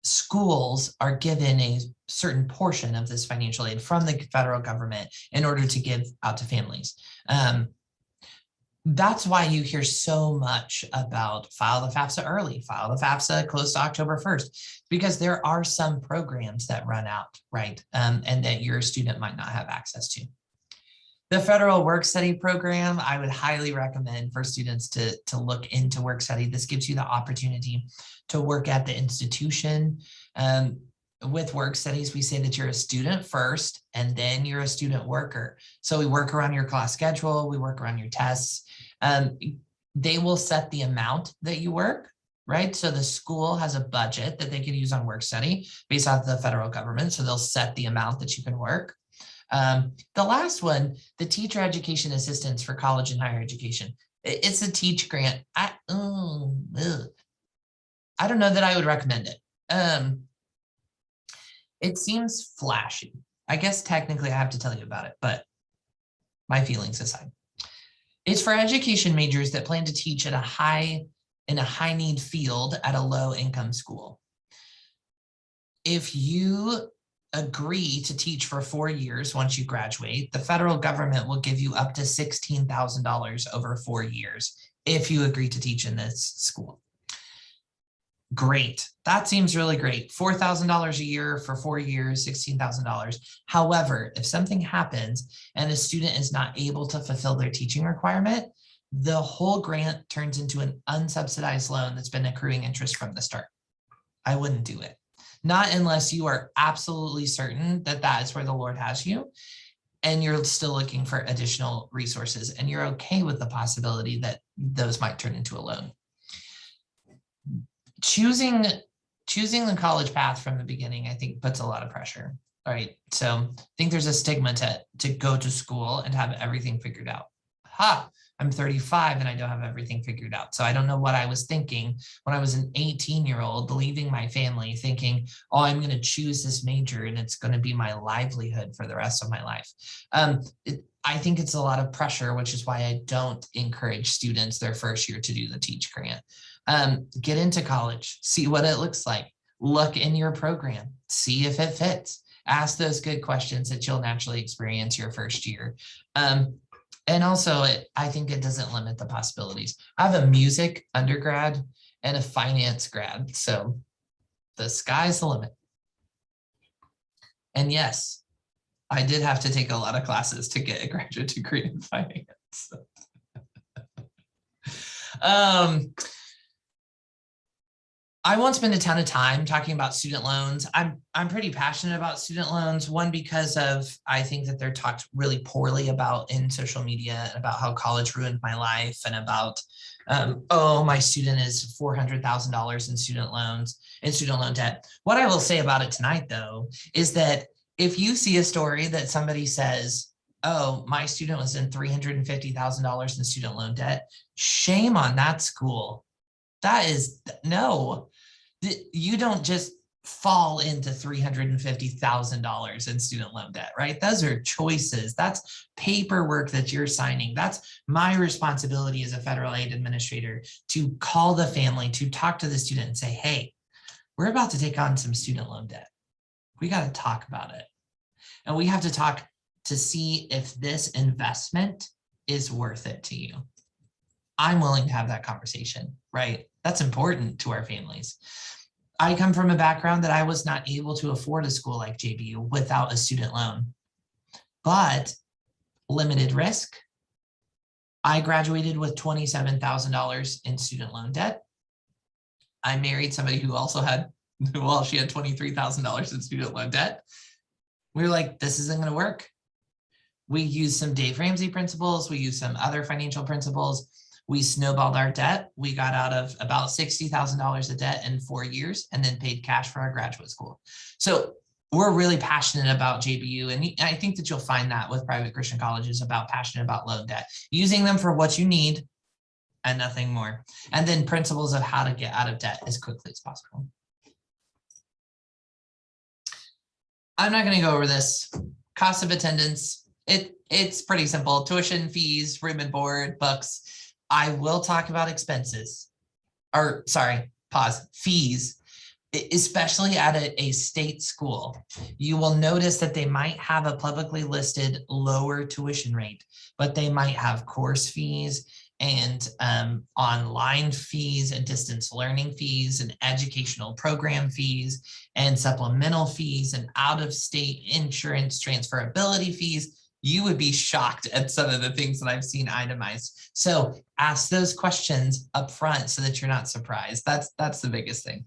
schools are given a certain portion of this financial aid from the federal government in order to give out to families. That's why you hear so much about file the FAFSA early, file the FAFSA close to October 1st, because there are some programs that run out, right? And that your student might not have access to. The federal work study program, I would highly recommend for students to look into work study. This gives you the opportunity to work at the institution. With work studies, we say that you're a student first, and then you're a student worker. So we work around your class schedule, we work around your tests. They will set the amount that you work, right? So the school has a budget that they can use on work study based off the federal government. So they'll set the amount that you can work. The last one, the teacher education assistance for college and higher education. It's a teach grant. I don't know that I would recommend it. It seems flashy. I guess technically I have to tell you about it, but my feelings aside. It's for education majors that plan to teach at in a high need field at a low income school. If you agree to teach for 4 years once you graduate, the federal government will give you up to $16,000 over 4 years if you agree to teach in this school. Great. That seems really great. $4,000 a year for 4 years, $16,000. However, if something happens and a student is not able to fulfill their teaching requirement, the whole grant turns into an unsubsidized loan that's been accruing interest from the start. I wouldn't do it. Not unless you are absolutely certain that that is where the Lord has you and you're still looking for additional resources and you're okay with the possibility that those might turn into a loan. Choosing the college path from the beginning, I think, puts a lot of pressure. All right. So I think there's a stigma to go to school and have everything figured out. I'm 35 and I don't have everything figured out. So I don't know what I was thinking when I was an 18-year-old leaving my family thinking, oh, I'm going to choose this major and it's going to be my livelihood for the rest of my life. I think it's a lot of pressure, which is why I don't encourage students their first year to do the Teach Grant. Get into college, see what it looks like, look in your program, see if it fits, ask those good questions that you'll naturally experience your first year. And also, I think it doesn't limit the possibilities. I have a music undergrad and a finance grad, so the sky's the limit. And yes, I did have to take a lot of classes to get a graduate degree in finance. I won't spend a ton of time talking about student loans. I'm pretty passionate about student loans. One, because of I think that they're talked really poorly about in social media and about how college ruined my life and about oh, my student is $400,000 in student loan debt. What I will say about it tonight, though, is that if you see a story that somebody says oh, my student was in $350,000 in student loan debt. Shame on that school. That is, no, you don't just fall into $350,000 in student loan debt, right? Those are choices. That's paperwork that you're signing. That's my responsibility as a federal aid administrator to call the family, to talk to the student and say, hey, we're about to take on some student loan debt. We got to talk about it. And we have to talk to see if this investment is worth it to you. I'm willing to have that conversation, right? That's important to our families. I come from a background that I was not able to afford a school like JBU without a student loan, but limited risk. I graduated with $27,000 in student loan debt. I married somebody who also had, well, she had $23,000 in student loan debt. We were like, this isn't going to work. We used some Dave Ramsey principles. We used some other financial principles. We snowballed our debt. We got out of about $60,000 of debt in 4 years and then paid cash for our graduate school. So we're really passionate about JBU. And I think that you'll find that with private Christian colleges, about passionate about loan debt, using them for what you need and nothing more. And then principles of how to get out of debt as quickly as possible. I'm not going to go over this. Cost of attendance, it's pretty simple. Tuition, fees, room and board, books. I will talk about expenses, or sorry, pause, fees, especially at a state school. You will notice that they might have a publicly listed lower tuition rate, but they might have course fees and online fees and distance learning fees and educational program fees and supplemental fees and out-of-state insurance transferability fees. You would be shocked at some of the things that I've seen itemized. So ask those questions up front so that you're not surprised. That's the biggest thing.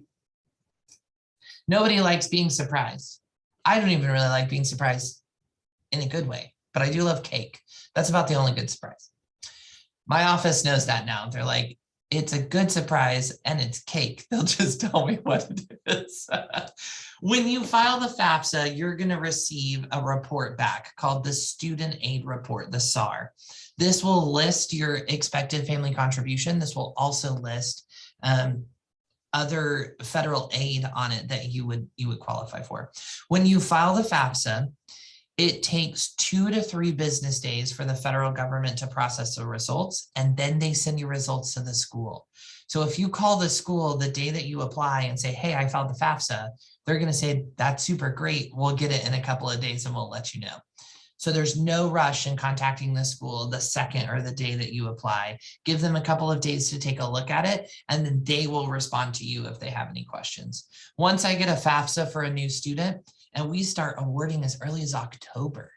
Nobody likes being surprised. I don't even really like being surprised in a good way, but I do love cake. That's about the only good surprise. My office knows that now. They're like, it's a good surprise and it's cake. They'll just tell me what it is. When you file the FAFSA, you're going to receive a report back called the Student Aid Report, the SAR. This will list your expected family contribution. This will also list other federal aid on it that you would qualify for. When you file the FAFSA, it takes 2 to 3 business days for the federal government to process the results, and then they send your results to the school. So if you call the school the day that you apply and say, hey, I filed the FAFSA, they're going to say, that's super great. We'll get it in a couple of days and we'll let you know. So there's no rush in contacting the school the second or the day that you apply. Give them a couple of days to take a look at it, and then they will respond to you if they have any questions. Once I get a FAFSA for a new student, and we start awarding as early as October,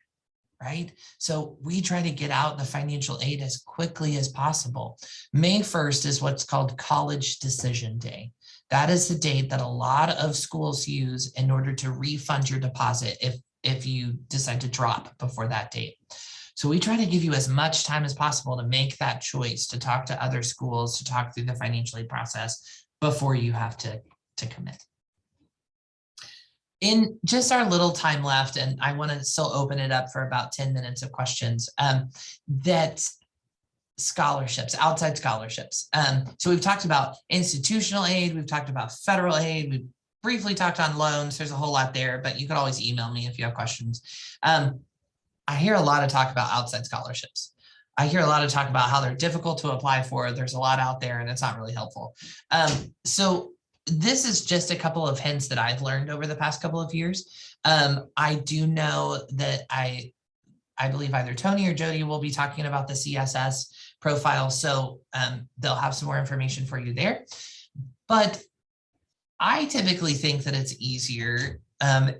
right? So we try to get out the financial aid as quickly as possible. May 1st is what's called College Decision Day. That is the date that a lot of schools use in order to refund your deposit if you decide to drop before that date. So we try to give you as much time as possible to make that choice, to talk to other schools, to talk through the financial aid process before you have to commit. In just our little time left, and I want to still open it up for about 10 minutes of questions, that scholarships, outside scholarships. So we've talked about institutional aid, we've talked about federal aid, we've briefly talked on loans. There's a whole lot there, but you could always email me if you have questions. I hear a lot of talk about outside scholarships. I hear a lot of talk about how they're difficult to apply for. There's a lot out there and it's not really helpful. So this is just a couple of hints that I've learned over the past couple of years. I do know that I believe either Tony or Jody will be talking about the CSS profile. So they'll have some more information for you there. But I typically think that it's easier.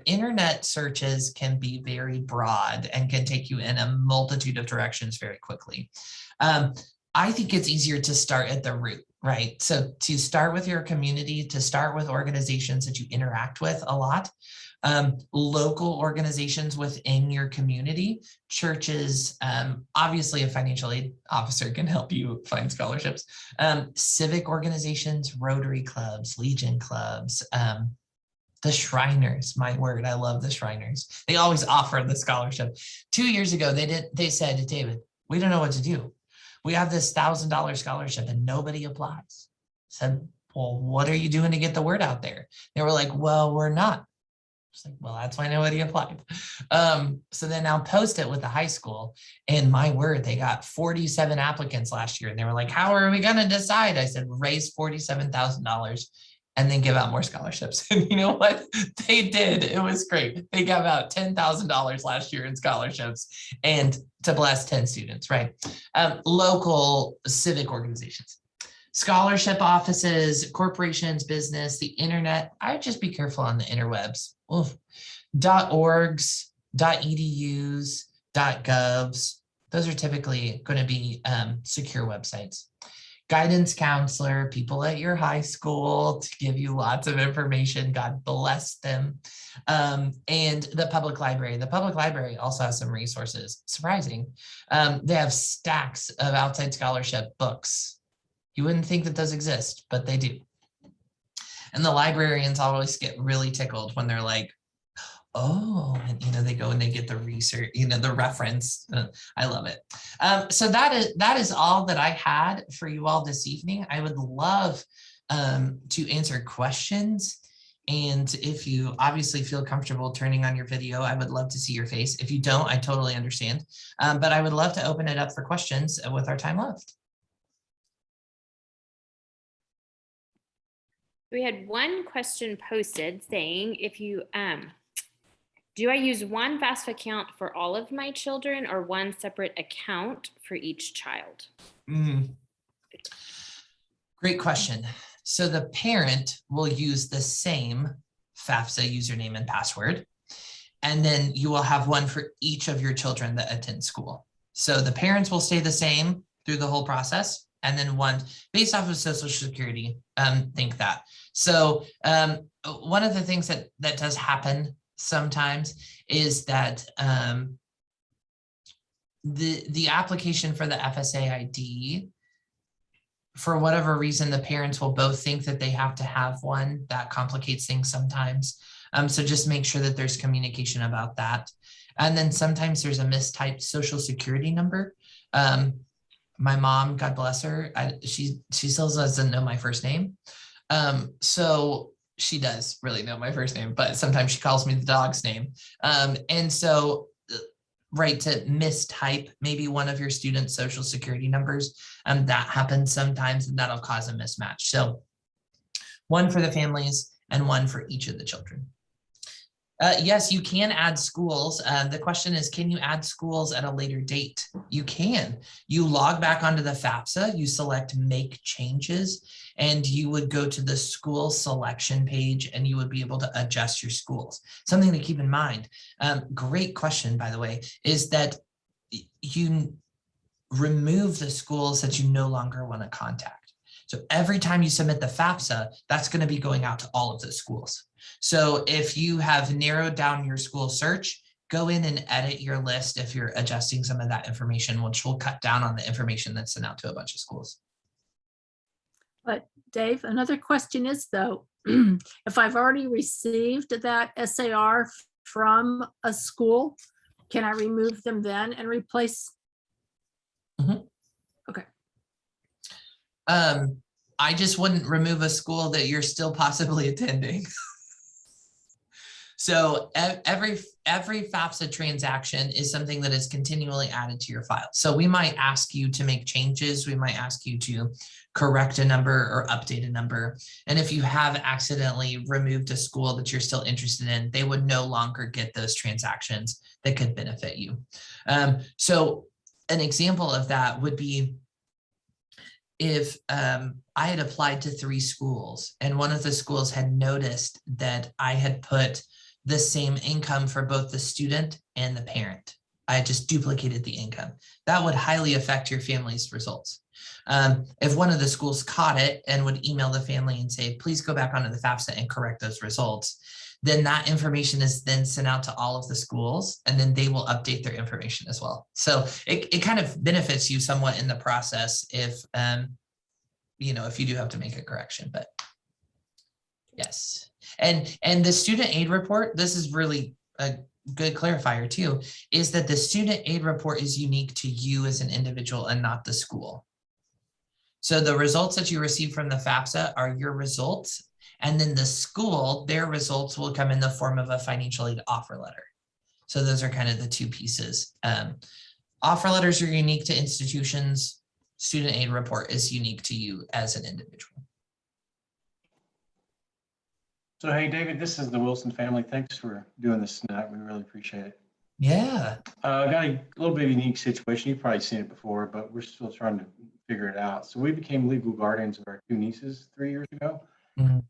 Internet searches can be very broad and can take you in a multitude of directions very quickly. I think it's easier to start at the root, right? So to start with your community, to start with organizations that you interact with a lot, local organizations within your community, churches, obviously a financial aid officer can help you find scholarships, civic organizations, Rotary clubs, Legion clubs, The Shriners, my word, I love the Shriners. They always offer the scholarship. 2 years ago, they said, David, we don't know what to do. We have this $1,000 scholarship and nobody applies. Said, well, what are you doing to get the word out there? They were like, well, we're not. It's like, well, that's why nobody applied. So then I'll post it with the high school, and my word, they got 47 applicants last year. And they were like, how are we going to decide? I said, raise $47,000 and then give out more scholarships. And you know what? They did. It was great. They gave out $10,000 last year in scholarships and to bless 10 students, right? Local civic organizations. Scholarship offices, corporations, business, the internet. I would just be careful on the interwebs. Oof. .orgs, .edus, .govs. Those are typically going to be secure websites. Guidance counselor, people at your high school to give you lots of information. God bless them. And the public library. The public library also has some resources. Surprising. They have stacks of outside scholarship books. You wouldn't think that those exist, but they do. And the librarians always get really tickled when they're like, oh, and they go and they get the research, the reference. I love it. So that is all that I had for you all this evening. I would love to answer questions. And if you obviously feel comfortable turning on your video, I would love to see your face. If you don't, I totally understand. But I would love to open it up for questions with our time left. We had one question posted saying, if you, do I use one FAFSA account for all of my children or one separate account for each child? Great question. So the parent will use the same FAFSA username and password, and then you will have one for each of your children that attend school. So the parents will stay the same through the whole process, and then one based off of Social Security, think that. So one of the things that does happen sometimes is that the application for the FSA ID, for whatever reason, the parents will both think that they have to have one. That complicates things sometimes. So just make sure that there's communication about that. And then sometimes there's a mistyped Social Security number. My mom, God bless her, she still doesn't know my first name. So she does really know my first name, but sometimes she calls me the dog's name. And so, right, to mistype maybe one of your students' Social Security numbers, that happens sometimes, and that'll cause a mismatch. So one for the families and one for each of the children. Yes, you can add schools. The question is, can you add schools at a later date? You can. You log back onto the FAFSA, you select make changes, and you would go to the school selection page and you would be able to adjust your schools. Something to keep in mind, great question, by the way, is that you remove the schools that you no longer want to contact. So every time you submit the FAFSA, that's going to be going out to all of the schools. So if you have narrowed down your school search, go in and edit your list if you're adjusting some of that information, which will cut down on the information that's sent out to a bunch of schools. But Dave, another question is though, if I've already received that SAR from a school, can I remove them then and replace? Mhm. Okay. I just wouldn't remove a school that you're still possibly attending. So every FAFSA transaction is something that is continually added to your file. So we might ask you to make changes. We might ask you to correct a number or update a number. And if you have accidentally removed a school that you're still interested in, they would no longer get those transactions that could benefit you. So an example of that would be if I had applied to 3 schools and one of the schools had noticed that I had put the same income for both the student and the parent. I had just duplicated the income. That would highly affect your family's results. If one of the schools caught it and would email the family and say, please go back onto the FAFSA and correct those results, then that information is then sent out to all of the schools, and then they will update their information as well. So it kind of benefits you somewhat in the process if, if you do have to make a correction, but yes. And the student aid report, this is really a good clarifier too, is that the student aid report is unique to you as an individual and not the school. So the results that you receive from the FAFSA are your results, and then the school, their results will come in the form of a financial aid offer letter. So those are kind of the two pieces. Offer letters are unique to institutions. Student aid report is unique to you as an individual. So, hey, David, this is the Wilson family. Thanks for doing this tonight. We really appreciate it. Yeah. I got a little bit of a unique situation. You've probably seen it before, but we're still trying to figure it out. So we became legal guardians of our two nieces 3 years ago,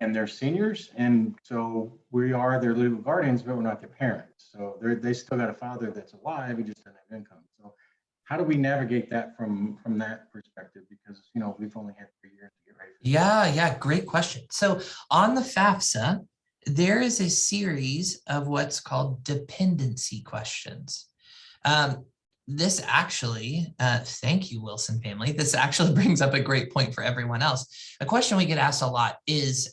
and they're seniors. And so we are their legal guardians, but we're not their parents. So they still got a father that's alive. He just doesn't have income. So how do we navigate that from that perspective? Because, you know, we've only had 3 years to get ready for this. Yeah, great question. So on the FAFSA, there is a series of what's called dependency questions. This actually, thank you, Wilson family. This actually brings up a great point for everyone else. A question we get asked a lot is,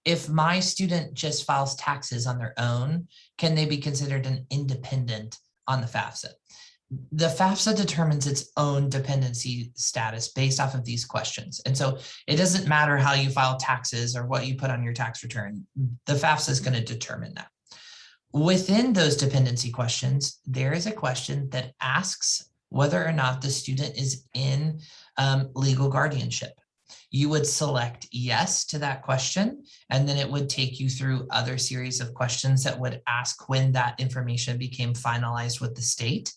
if my student just files taxes on their own, can they be considered an independent on the FAFSA? The FAFSA determines its own dependency status based off of these questions. And so it doesn't matter how you file taxes or what you put on your tax return, the FAFSA is going to determine that. Within those dependency questions, there is a question that asks whether or not the student is in legal guardianship. You would select yes to that question, and then it would take you through other series of questions that would ask when that information became finalized with the state.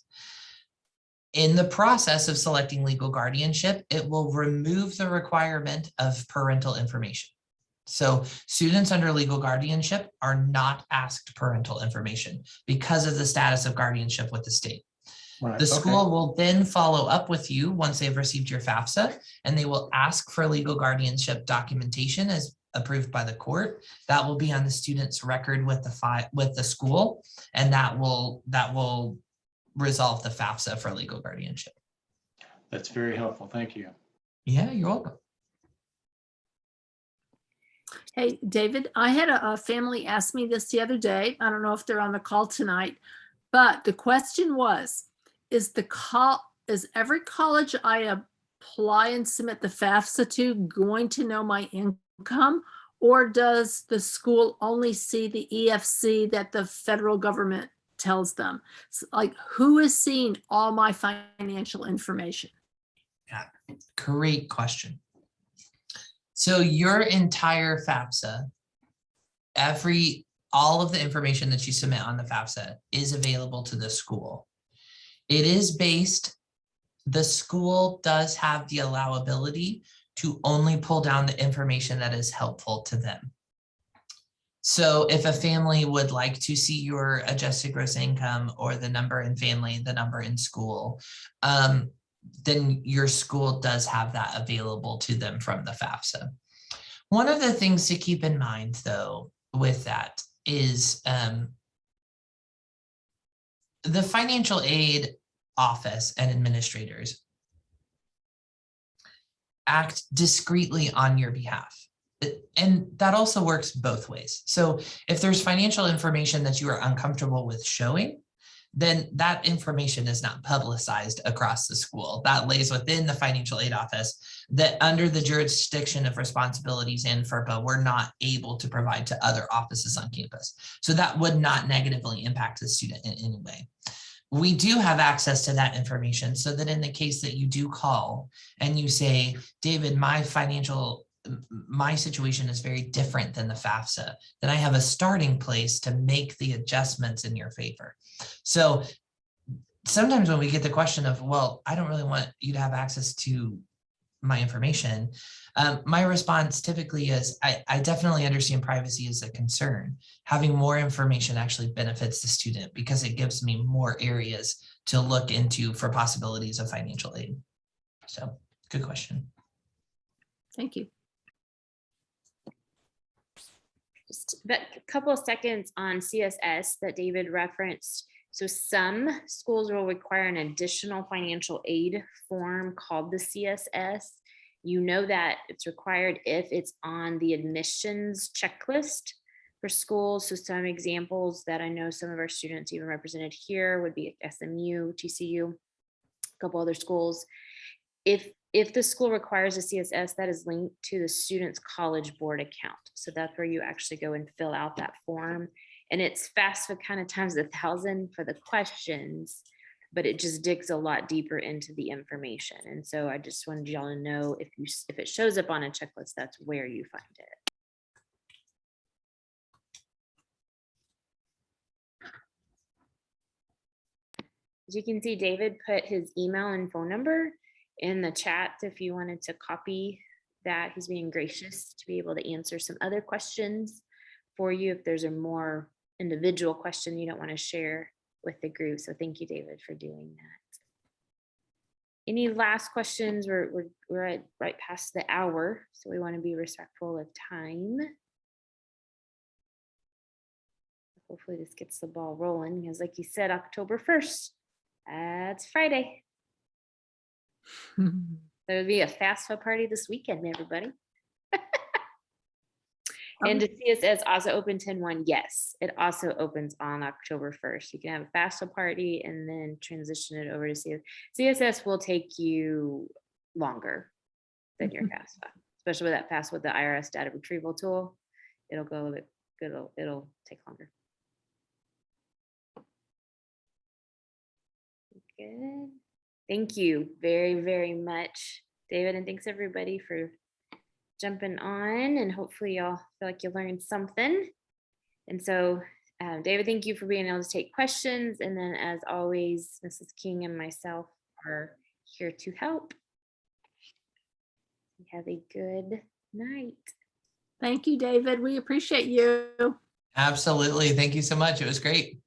In the process of selecting legal guardianship, it will remove the requirement of parental information. So students under legal guardianship are not asked parental information because of the status of guardianship with the state. Right, The school okay. will then follow up with you once they've received your FAFSA, and they will ask for legal guardianship documentation as approved by the court. That will be on the student's record with the school, and that will resolve the FAFSA for legal guardianship. That's very helpful. Thank you. Yeah, you're welcome. Hey, David, I had a family ask me this the other day. I don't know if they're on the call tonight, but the question was, is every college I apply and submit the FAFSA to going to know my income, or does the school only see the EFC that the federal government tells them? So, like, who is seeing all my financial information? Yeah, great question. So your entire FAFSA, all of the information that you submit on the FAFSA is available to the school. It is based, the school does have the allowability to only pull down the information that is helpful to them. So if a family would like to see your adjusted gross income or the number in family, the number in school, then your school does have that available to them from the FAFSA. One of the things to keep in mind, though, with that is the financial aid office and administrators act discreetly on your behalf. And that also works both ways. So if there's financial information that you are uncomfortable with showing, then that information is not publicized across the school. That lays within the financial aid office, that under the jurisdiction of responsibilities in FERPA, we're not able to provide to other offices on campus. So that would not negatively impact the student in any way. We do have access to that information so that in the case that you do call and you say, David, my situation is very different than the FAFSA, then I have a starting place to make the adjustments in your favor. So sometimes when we get the question of, well, I don't really want you to have access to my information, my response typically is, I definitely understand privacy is a concern. Having more information actually benefits the student because it gives me more areas to look into for possibilities of financial aid. So good question. Thank you. Just a couple of seconds on CSS that David referenced. So some schools will require an additional financial aid form called the CSS. You know that it's required if it's on the admissions checklist for schools. So some examples that I know some of our students even represented here would be at SMU, TCU, a couple other schools. If the school requires a CSS, that is linked to the student's College Board account. So that's where you actually go and fill out that form. And it's FAFSA kind of times 1,000 for the questions, but it just digs a lot deeper into the information. And so I just wanted y'all to know if it shows up on a checklist, that's where you find it. As you can see, David put his email and phone number in the chat if you wanted to copy that. He's being gracious to be able to answer some other questions for you if there's a more individual question you don't want to share with the group. So thank you, David, for doing that. Any last questions? We're at right past the hour, so we want to be respectful of time. Hopefully this gets the ball rolling, because like you said, October 1st, that's Friday. There will be a FAFSA party this weekend, everybody. And the CSS also open 10/1. Yes, it also opens on October 1st. You can have a FAFSA party and then transition it over to CSS. CSS will take you longer than your FAFSA, especially with that FAFSA with the IRS data retrieval tool. It'll go a little bit good. It'll take longer. Good. Thank you very, very much, David. And thanks everybody for jumping on, and hopefully y'all feel like you learned something. And so David, thank you for being able to take questions. And then as always, Mrs. King and myself are here to help. Have a good night. Thank you, David. We appreciate you. Absolutely. Thank you so much. It was great.